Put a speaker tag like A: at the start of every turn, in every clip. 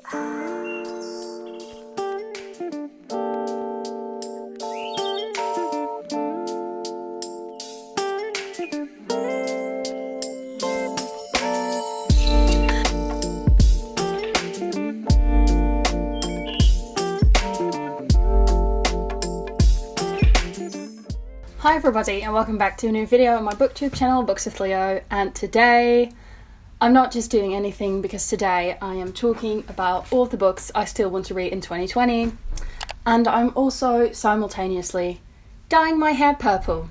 A: Hi everybody and welcome back to a new video on my booktube channel, Books with Leo, and today I'm not just doing anything because today I am talking about all of the books I still want to read in 2020, and I'm also simultaneously dyeing my hair purple.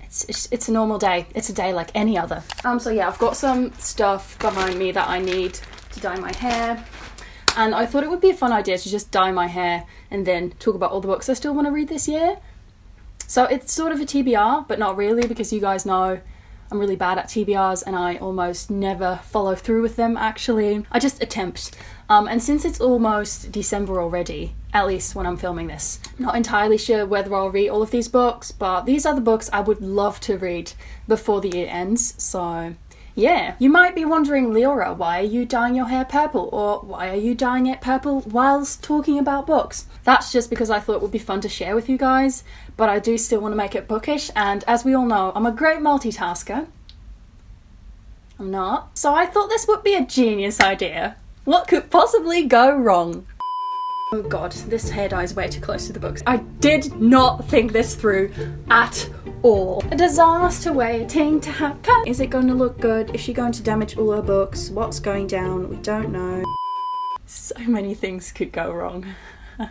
A: It's a normal day. It's a day like any other. So yeah, I've got some stuff behind me that I need to dye my hair, and I thought it would be a fun idea to just dye my hair and then talk about all the books I still want to read this year. So it's sort of a TBR, but not really, because you guys know I'm really bad at TBRs and I almost never follow through with them, actually. I just attempt. And since it's almost December already, at least when I'm filming this, I'm not entirely sure whether I'll read all of these books, but these are the books I would love to read before the year ends, so yeah. You might be wondering, Leora, why are you dyeing your hair purple? Or why are you dyeing it purple whilst talking about books? That's just because I thought it would be fun to share with you guys, but I do still want to make it bookish, and as we all know, I'm a great multitasker. I'm not. So I thought this would be a genius idea. What could possibly go wrong? Oh god, this hair dye is way too close to the books. I did not think this through at all. A disaster waiting to happen. Is it going to look good? Is she going to damage all her books? What's going down? We don't know. So many things could go wrong.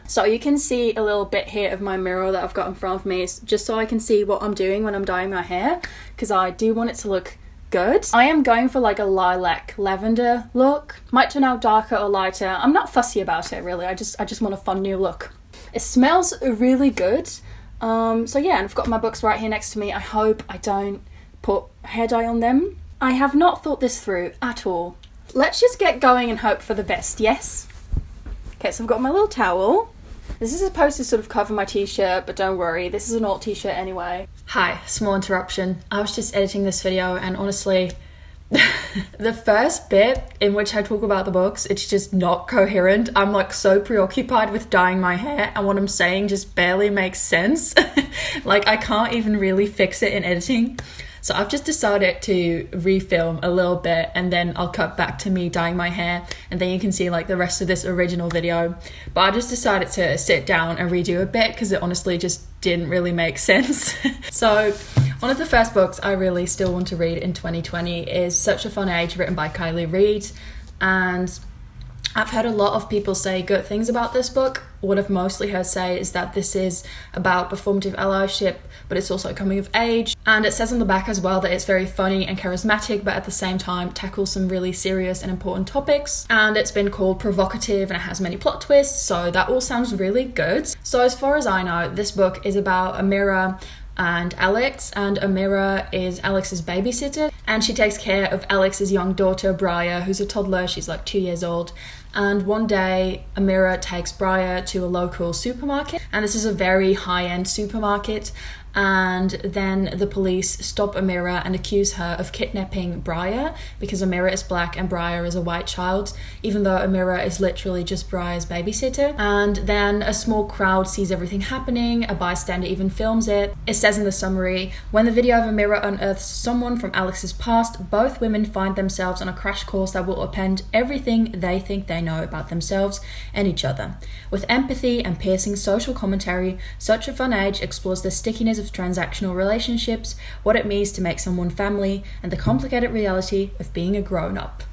A: So you can see a little bit here of my mirror that I've got in front of me, just so I can see what I'm doing when I'm dyeing my hair, because I do want it to look good. I am going for like a lilac lavender look. Might turn out darker or lighter. I'm not fussy about it really. I just want a fun new look. It smells really good. So yeah, and I've got my books right here next to me. I hope I don't put hair dye on them. I have not thought this through at all. Let's just get going and hope for the best, yes? Okay, so I've got my little towel. This is supposed to sort of cover my t-shirt, but don't worry, this is an alt t-shirt anyway. Hi, small interruption. I was just editing this video and honestly, the first bit in which I talk about the books, it's just not coherent. I'm like so preoccupied with dyeing my hair and what I'm saying just barely makes sense. Like I can't even really fix it in editing. So I've just decided to refilm a little bit and then I'll cut back to me dyeing my hair and then you can see like the rest of this original video. But I just decided to sit down and redo a bit because it honestly just didn't really make sense. So one of the first books I really still want to read in 2020 is Such a Fun Age, written by Kylie Reid. And I've heard a lot of people say good things about this book. What I've mostly heard say is that this is about performative allyship, but it's also coming of age. And it says on the back as well that it's very funny and charismatic, but at the same time tackles some really serious and important topics. And it's been called provocative and it has many plot twists, so that all sounds really good. So as far as I know, this book is about Amira and Alex, and Amira is Alex's babysitter and she takes care of Alex's young daughter Briar, who's a toddler. She's like 2 years old, and one day Amira takes Briar to a local supermarket, and this is a very high-end supermarket, and then the police stop Amira and accuse her of kidnapping Briar because Amira is black and Briar is a white child, even though Amira is literally just Briar's babysitter. And then a small crowd sees everything happening, a bystander even films it. It says in the summary, when the video of Amira unearths someone from Alex's past, both women find themselves on a crash course that will upend everything they think they know about themselves and each other. With empathy and piercing social commentary, Such a Fun Age explores the stickiness of transactional relationships, what it means to make someone family, and the complicated reality of being a grown-up.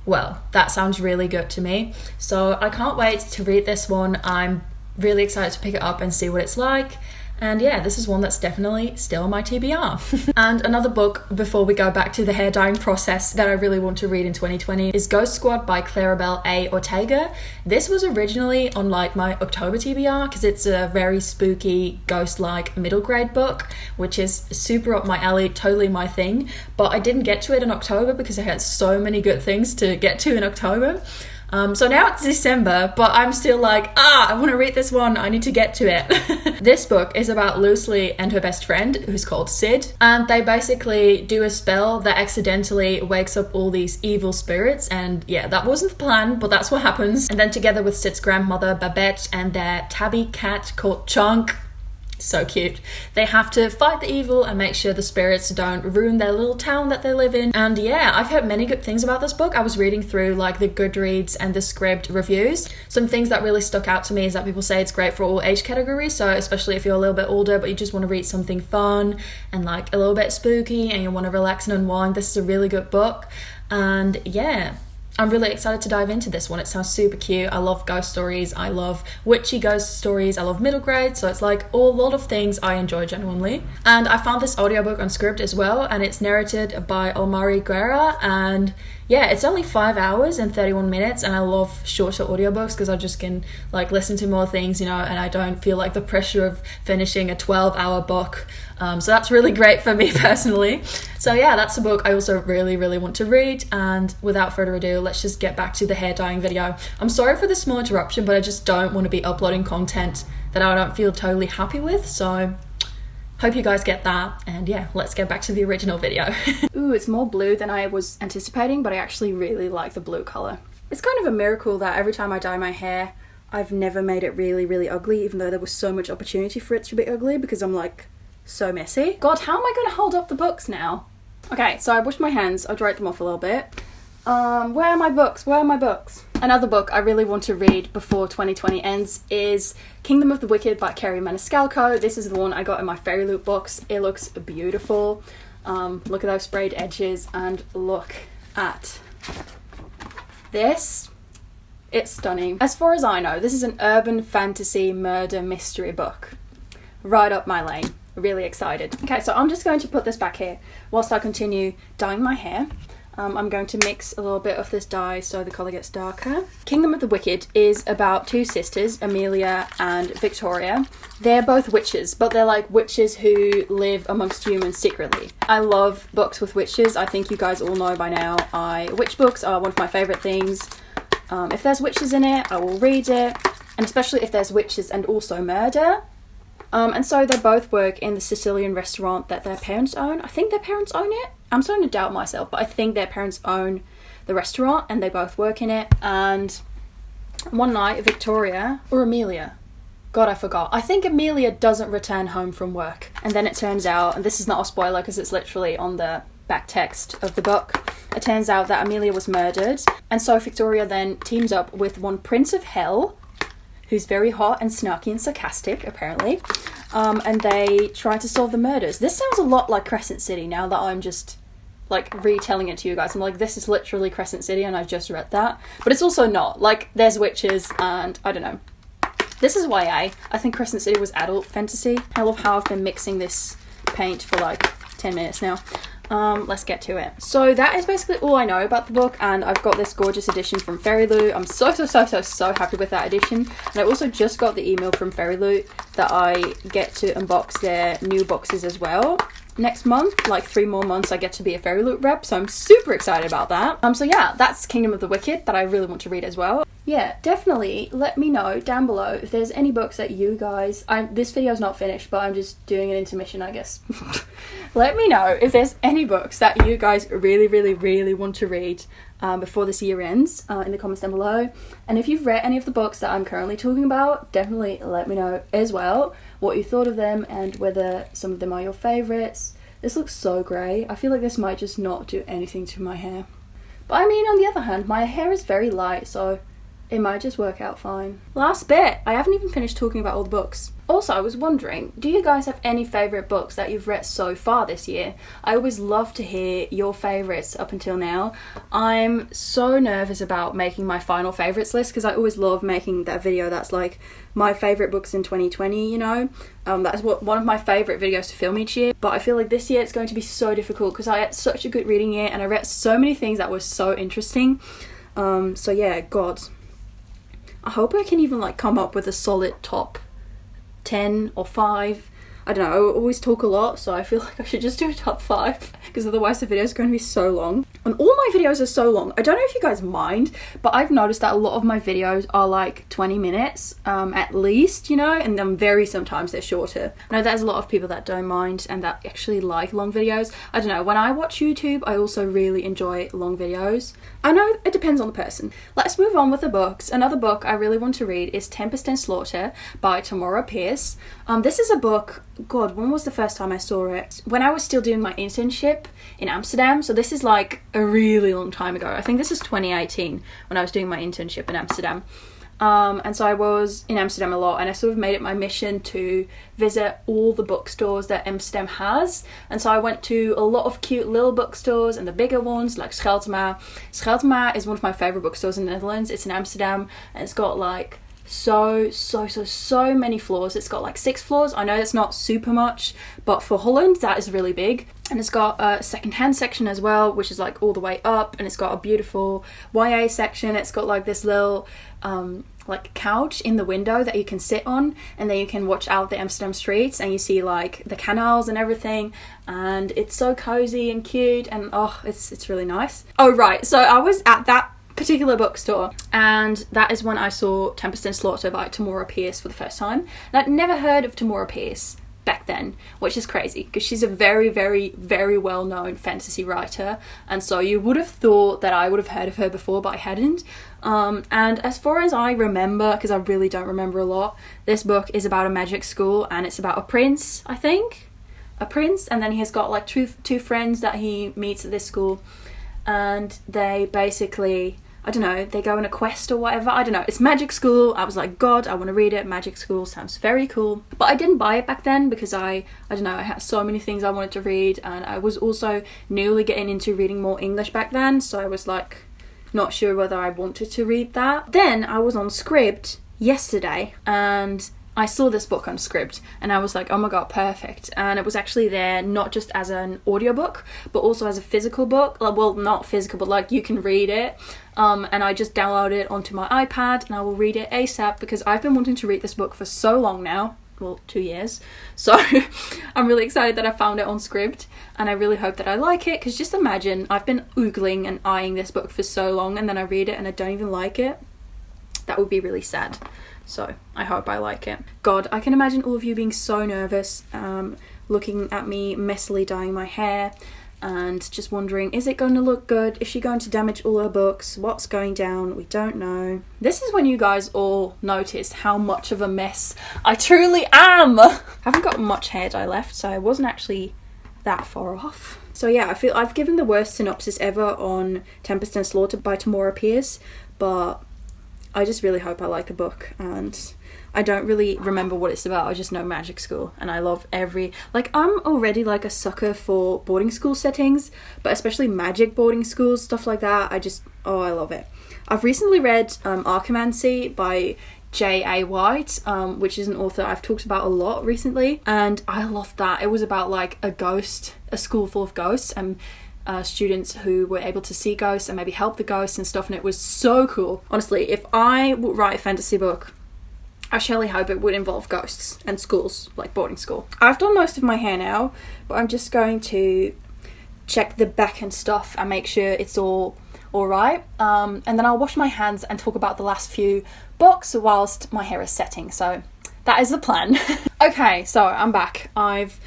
A: Well, that sounds really good to me, so I can't wait to read this one. I'm really excited to pick it up and see what it's like. And yeah, this is one that's definitely still my TBR. And another book, before we go back to the hair dyeing process, that I really want to read in 2020 is Ghost Squad by Claribel A. Ortega. This was originally on like my October TBR because it's a very spooky, ghost-like middle grade book, which is super up my alley, totally my thing. But I didn't get to it in October because I had so many good things to get to in October.
B: So now it's December, but I'm still like, I want to read this one. I need to get to it. This book is about Lucy and her best friend, who's called Sid. And they basically do a spell that accidentally wakes up all these evil spirits. And yeah, that wasn't the plan, but that's what happens. And then together with Sid's grandmother, Babette, and their tabby cat called Chunk, so cute, they have to fight the evil and make sure the spirits don't ruin their little town that they live in. And yeah, I've heard many good things about this book. I was reading through like the Goodreads and the scribd reviews. Some things that really stuck out to me is that people say it's great for all age categories, so especially if you're a little bit older but you just want to read something fun and like a little bit spooky and you want to relax and unwind, this is a really good book. And yeah, I'm really excited to dive into this one. It sounds super cute. I love ghost stories. I love witchy ghost stories. I love middle grade. So it's like a lot of things I enjoy genuinely. And I found this audiobook on Scribd as well. And it's narrated by Omari Guerra. And yeah, it's only 5 hours and 31 minutes. And I love shorter audiobooks because I just can like listen to more things, you know, and I don't feel like the pressure of finishing a 12-hour book. So that's really great for me personally. So yeah, that's a book I also really, really want to read. And without further ado, let's just get back to the hair dyeing video. I'm sorry for the small interruption, but I just don't want to be uploading content that I don't feel totally happy with. So hope you guys get that. And yeah, let's get back to the original video.
A: Ooh, it's more blue than I was anticipating, but I actually really like the blue colour. It's kind of a miracle that every time I dye my hair, I've never made it really, really ugly, even though there was so much opportunity for it to be ugly because I'm like so messy. God, how am I going to hold up the books now? Okay, so I washed my hands, I dried them off a little bit. Where are my books? Where are my books? Another book I really want to read before 2020 ends is Kingdom of the Wicked by Kerry Maniscalco. This is the one I got in my Fairy Loot box. It looks beautiful. Look at those sprayed edges and look at this. It's stunning. As far as I know, this is an urban fantasy murder mystery book. Right up my lane. Really excited. Okay, so I'm just going to put this back here whilst I continue dyeing my hair. I'm going to mix a little bit of this dye so the colour gets darker. Kingdom of the Wicked is about two sisters, Amelia and Victoria. They're both witches, but they're like witches who live amongst humans secretly. I love books with witches. I think you guys all know by now. Witch books are one of my favourite things. If there's witches in it, I will read it. And especially if there's witches and also murder. And so they both work in the Sicilian restaurant that their parents own. I think their parents own it. I'm starting to doubt myself, but I think their parents own the restaurant and they both work in it. And one night, Victoria, or Amelia, God, I forgot. I think Amelia doesn't return home from work. And then it turns out, and this is not a spoiler because it's literally on the back text of the book, it turns out that Amelia was murdered. And so Victoria then teams up with one Prince of Hell, who's very hot and snarky and sarcastic, apparently. And they try to solve the murders. This sounds a lot like Crescent City now that I'm just, like, retelling it to you guys. I'm like, this is literally Crescent City and I just read that. But it's also not. Like, there's witches and, I don't know. This is YA. I think Crescent City was adult fantasy. I love how I've been mixing this paint for, like, 10 minutes now. Let's get to it. So that is basically all I know about the book, and I've got this gorgeous edition from Fairy Loot. I'm so happy with that edition. And I also just got the email from Fairy Loot that I get to unbox their new boxes as well. Next month, like 3 more months, I get to be a Fairy Loot rep, so I'm super excited about that. So yeah, that's Kingdom of the Wicked that I really want to read as well. Yeah, definitely let me know down below if there's any books that you guys... this video's not finished, but I'm just doing an intermission, I guess. Let me know if there's any books that you guys really want to read before this year ends in the comments down below. And if you've read any of the books that I'm currently talking about, definitely let me know as well what you thought of them and whether some of them are your favourites. This looks so grey. I feel like this might just not do anything to my hair. But I mean, on the other hand, my hair is very light, so it might just work out fine. Last bit, I haven't even finished talking about all the books. Also, I was wondering, do you guys have any favourite books that you've read so far this year? I always love to hear your favourites up until now. I'm so nervous about making my final favourites list because I always love making that video that's like my favourite books in 2020, you know? That is one of my favourite videos to film each year. But I feel like this year it's going to be so difficult because I had such a good reading year and I read so many things that were so interesting. So yeah, God. I hope I can even like come up with a solid top 10 or 5. I don't know, I always talk a lot, so I feel like I should just do a top 5 because otherwise the video is going to be so long. And all my videos are so long. I don't know if you guys mind, but I've noticed that a lot of my videos are like 20 minutes at least, you know, and then sometimes they're shorter. I know there's a lot of people that don't mind and that actually like long videos. I don't know, when I watch YouTube, I also really enjoy long videos. I know it depends on the person. Let's move on with the books. Another book I really want to read is Tempest and Slaughter by Tamora Pierce. This is a book, God, when was the first time I saw it? When I was still doing my internship in Amsterdam. So this is like a really long time ago. I think this is 2018 when I was doing my internship in Amsterdam. And so I was in Amsterdam a lot, and I sort of made it my mission to visit all the bookstores that Amsterdam has. And so I went to a lot of cute little bookstores and the bigger ones like Scheltema. Scheltema is one of my favorite bookstores in the Netherlands. It's in Amsterdam, and it's got like so many floors. It's got like 6 floors. I know it's not super much, but for Holland that is really big. And it's got a second-hand section as well, which is like all the way up, and it's got a beautiful YA section. It's got like this little like couch in the window that you can sit on, and then you can watch out the Amsterdam streets and you see like the canals and everything, and it's so cozy and cute, and oh, it's really nice. Oh right, so I was at that particular bookstore, and that is when I saw Tempest and Slaughter by Tamora Pierce for the first time. And I'd never heard of Tamora Pierce back then, which is crazy because she's a very well-known fantasy writer, and so you would have thought that I would have heard of her before, but I hadn't. And as far as I remember, because I really don't remember a lot, this book is about a magic school, and it's about a prince, I think, and then he has got like two friends that he meets at this school, and they basically, I don't know, they go on a quest or whatever. I don't know. It's magic school. I was like, God, I want to read it. Magic school sounds very cool. But I didn't buy it back then because I don't know, I had so many things I wanted to read, and I was also newly getting into reading more English back then, so I was like not sure whether I wanted to read that. Then I was on Scribd yesterday, and I saw this book on Scribd, and I was like, oh my god, perfect. And it was actually there not just as an audiobook, but also as a physical book. Well, not physical, but like you can read it. And I just downloaded it onto my iPad, and I will read it ASAP because I've been wanting to read this book for so long now. Well, 2 years. So I'm really excited that I found it on Scribd, and I really hope that I like it, because just imagine I've been oogling and eyeing this book for so long, and then I read it and I don't even like it. That would be really sad. So I hope I like it. God, I can imagine all of you being so nervous, looking at me messily dyeing my hair and just wondering, is it going to look good? Is she going to damage all her books? What's going down? We don't know. This is when you guys all notice how much of a mess I truly am. I haven't got much hair dye left, so I wasn't actually that far off. So yeah, I feel I've given the worst synopsis ever on Tempest and Slaughter by Tamora Pierce, but I just really hope I like the book, and I don't really remember what it's about. I just know magic school, and I love I'm already like a sucker for boarding school settings, but especially magic boarding schools, stuff like that. I love it. I've recently read Archimancy by J.A. White, which is an author I've talked about a lot recently, and I loved that. It was about like a school full of ghosts, and students who were able to see ghosts and maybe help the ghosts and stuff, and it was so cool. Honestly, if I would write a fantasy book, I surely hope it would involve ghosts and schools, like boarding school. I've done most of my hair now, but I'm just going to check the back and stuff and make sure it's all alright, and then I'll wash my hands and talk about the last few books whilst my hair is setting. So that is the plan. Okay, so I'm back. I've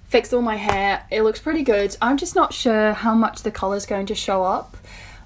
A: fixed all my hair. It looks pretty good. I'm just not sure how much the colour's going to show up.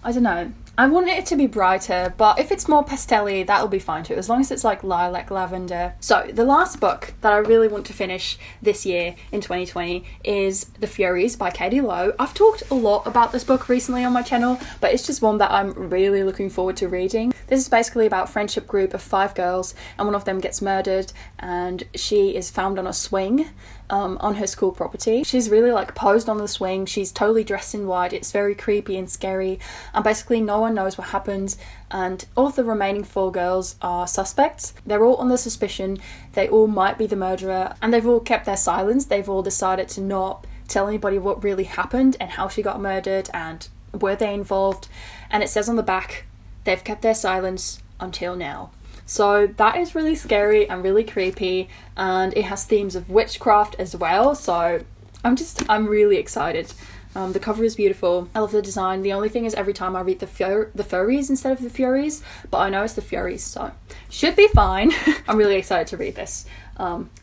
A: I don't know. I want it to be brighter, but if it's more pastel-y, that'll be fine too, as long as it's like lilac, lavender. So the last book that I really want to finish this year in 2020 is The Furies by Katie Lowe. I've talked a lot about this book recently on my channel, but it's just one that I'm really looking forward to reading. This is basically about a friendship group of 5 girls, and one of them gets murdered, and she is found on a swing on her school property. She's really like posed on the swing. She's totally dressed in white. It's very creepy and scary, and basically no one knows what happens, and all of the remaining 4 girls are suspects. They're all under suspicion. They all might be the murderer, and they've all kept their silence. They've all decided to not tell anybody what really happened and how she got murdered and were they involved. And it says on the back, they've kept their silence until now. So that is really scary and really creepy, and it has themes of witchcraft as well, so I'm really excited. The cover is beautiful. I love the design. The only thing is every time I read the furries instead of the furies, but I know it's the furies, so should be fine. I'm really excited to read this.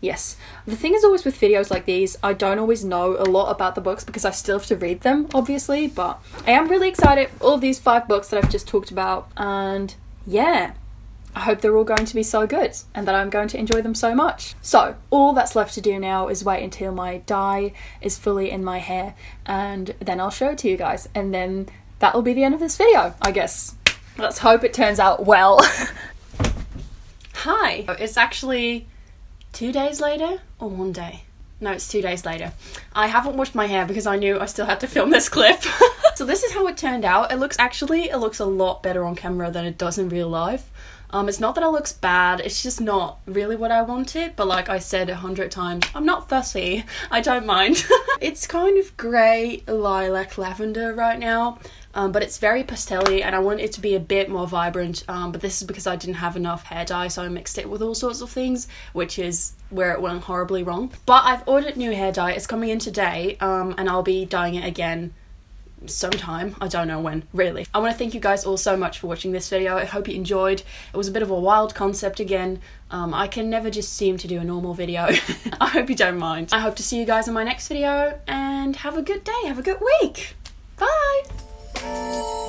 A: Yes. The thing is always with videos like these, I don't always know a lot about the books because I still have to read them, obviously, but I am really excited for all of these 5 books that I've just talked about, and yeah. I hope they're all going to be so good and that I'm going to enjoy them so much. So all that's left to do now is wait until my dye is fully in my hair, and then I'll show it to you guys, and then that will be the end of this video, I guess. Let's hope it turns out well. Hi! It's actually 2 days later or 1 day? No, it's 2 days later. I haven't washed my hair because I knew I still had to film this clip. So this is how it turned out. It looks a lot better on camera than it does in real life. It's not that it looks bad, it's just not really what I wanted, but like I said 100 times, I'm not fussy, I don't mind. It's kind of grey, lilac, lavender right now, but it's very pastel-y and I want it to be a bit more vibrant, but this is because I didn't have enough hair dye, so I mixed it with all sorts of things, which is where it went horribly wrong. But I've ordered new hair dye, it's coming in today, and I'll be dyeing it again sometime, I don't know when, really. I want to thank you guys all so much for watching this video. I hope you enjoyed. It was a bit of a wild concept again. I can never just seem to do a normal video. I hope you don't mind. I hope to see you guys in my next video, and have a good day, have a good week. Bye!